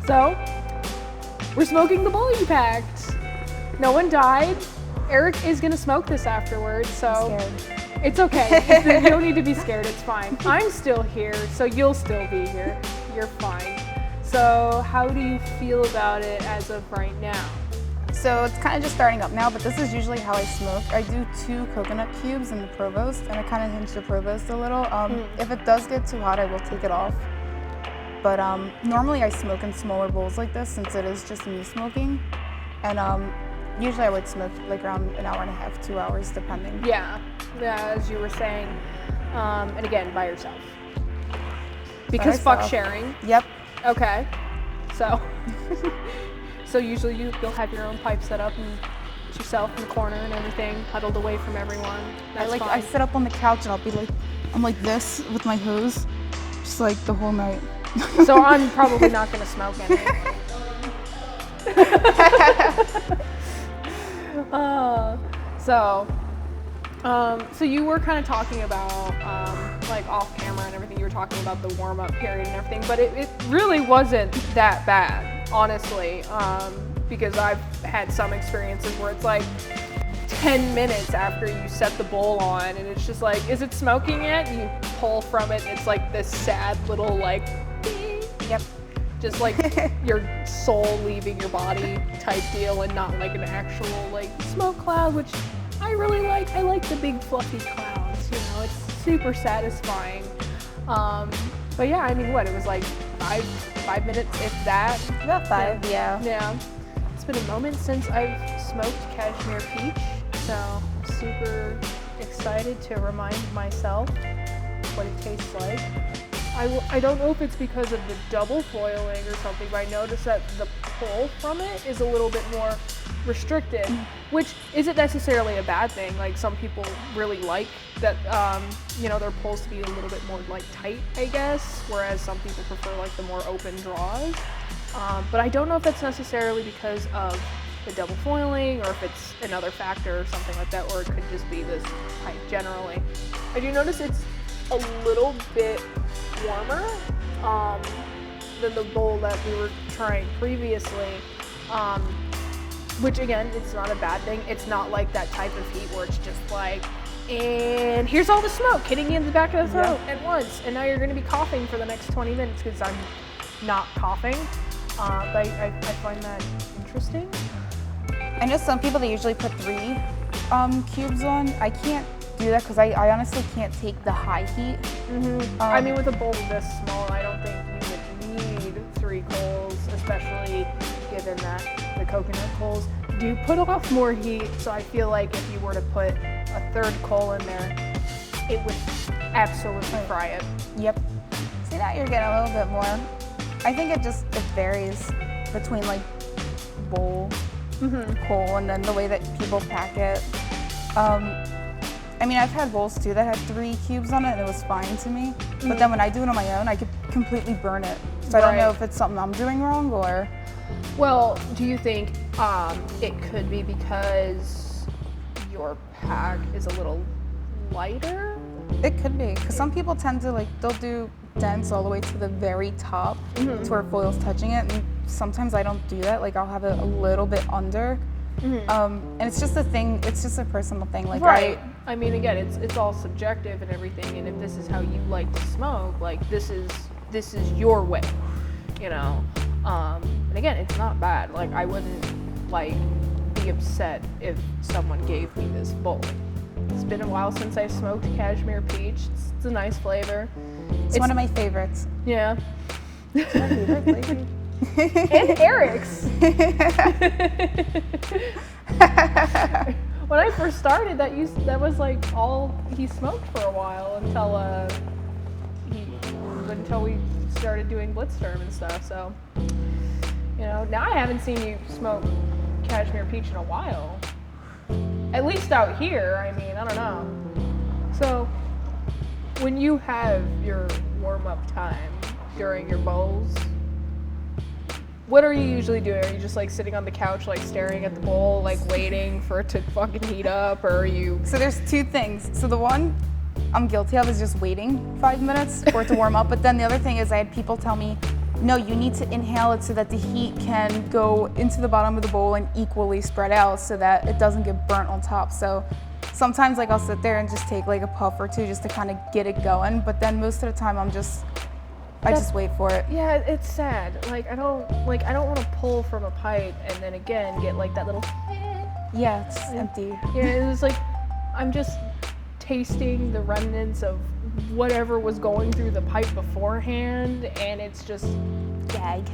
So, we're smoking the bowl you packed. No one died. Eric is gonna smoke this afterwards, so I'm scared. it's okay. You don't need to be scared, it's fine. I'm still here, so you'll still be here. You're fine. So, how do you feel about it as of right now? So it's kind of just starting up now, but this is usually how I smoke. I do 2 coconut cubes in the Provost, and I kind of hinge the Provost a little. If it does get too hot, I will take it off. But normally I smoke in smaller bowls like this since it is just me smoking. And usually I would smoke like around an hour and a half, 2 hours, depending. Yeah, as you were saying. And again, by yourself. Because fuck sharing. Yep. Okay. So, so usually you'll have your own pipe set up and put yourself in the corner and everything, huddled away from everyone. That's fine. I sit up on the couch and I'm like this with my hose, just like the whole night. So I'm probably not gonna smoke anyway. So you were kind of talking about like off camera and everything. You were talking about the warm up period and everything, but it really wasn't that bad, honestly. Because I've had some experiences where it's like 10 minutes after you set the bowl on, and it's just like, is it smoking yet? And you pull from it, and it's like this sad little like, beep. Yep. Just like your soul leaving your body type deal, and not like an actual like smoke cloud, which I really like. I like the big fluffy clouds, you know, it's super satisfying. But yeah, I mean, what, it was like five minutes, if that. About 5, yeah. Yeah. It's been a moment since I've smoked cashmere peach, so I'm super excited to remind myself what it tastes like. I don't know if it's because of the double foiling or something, but I noticed that the pull from it is a little bit more restricted, which isn't necessarily a bad thing. Like, some people really like that, you know, their pulls to be a little bit more like tight, I guess, whereas some people prefer like the more open draws. But I don't know if that's necessarily because of the double foiling, or if it's another factor or something like that, or it could just be this pipe generally. I do notice it's a little bit warmer than the bowl that we were trying previously, which again, it's not a bad thing. It's not like that type of heat where it's just like, and here's all the smoke hitting you in the back of the throat at once, and now you're going to be coughing for the next 20 minutes because I'm not coughing. But I find that interesting. I know some people, they usually put 3 cubes on. I can't do that because I honestly can't take the high heat. I mean, with a bowl this small, I don't think you would need 3 coals, especially given that the coconut coals do put off more heat. So I feel like if you were to put a 3rd coal in there, it would absolutely fry it. Yep. See, now you're getting a little bit more. I think it varies between like bowl, coal, and then the way that people pack it. I mean, I've had bowls too that had 3 cubes on it, and it was fine to me. But then when I do it on my own, I could completely burn it. So I don't know if it's something I'm doing wrong or. Well, do you think it could be because your pack is a little lighter? It could be, because some people tend to they'll do dense all the way to the very top to where foil's touching it, and sometimes I don't do that. Like, I'll have it a little bit under. And it's just a thing, it's just a personal thing. Like, I mean, again, it's all subjective and everything, and if this is how you like to smoke, like, this is your way, you know. And again, it's not bad. Like, I wouldn't like be upset if someone gave me this bowl. It's been a while since I smoked cashmere peach. It's a nice flavor. It's one of my favorites. Yeah. It's my favorite flavor. And Eric's. When I first started, that was like all he smoked for a while until we started doing Blitzsturm and stuff. So, you know, now I haven't seen you smoke cashmere peach in a while. At least out here, I mean, I don't know. So, when you have your warm-up time during your bowls, what are you usually doing? Are you just like sitting on the couch, like staring at the bowl, like waiting for it to fucking heat up, or are you? So there's 2 things. So the one I'm guilty of is just waiting 5 minutes for it to warm up. But then the other thing is I had people tell me, no, you need to inhale it so that the heat can go into the bottom of the bowl and equally spread out so that it doesn't get burnt on top. So sometimes like I'll sit there and just take like a puff or two just to kind of get it going, but then most of the time I just wait for it. Yeah, it's sad. Like I don't want to pull from a pipe and then again get like that little. Yeah, it's empty. Yeah, it was like I'm just tasting the remnants of whatever was going through the pipe beforehand, and it's just Gag.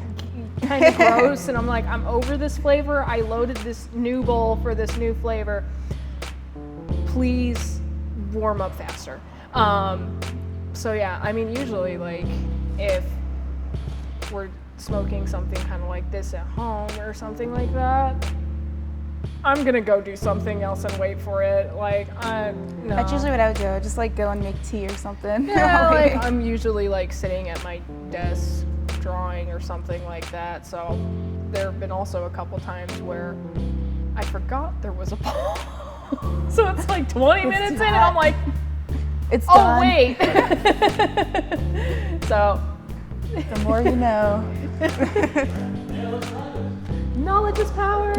kind of gross. And I'm like, I'm over this flavor. I loaded this new bowl for this new flavor. Please warm up faster. So yeah, I mean, usually like if we're smoking something kind of like this at home or something like that, I'm gonna go do something else and wait for it. Like, no. That's usually what I would do. I'd just like go and make tea or something. Yeah, like I'm usually like sitting at my desk drawing or something like that. So there have been also a couple times where I forgot there was a bowl. So it's like 20 minutes in and I'm like, it's oh done. wait. So The more you know. knowledge is power.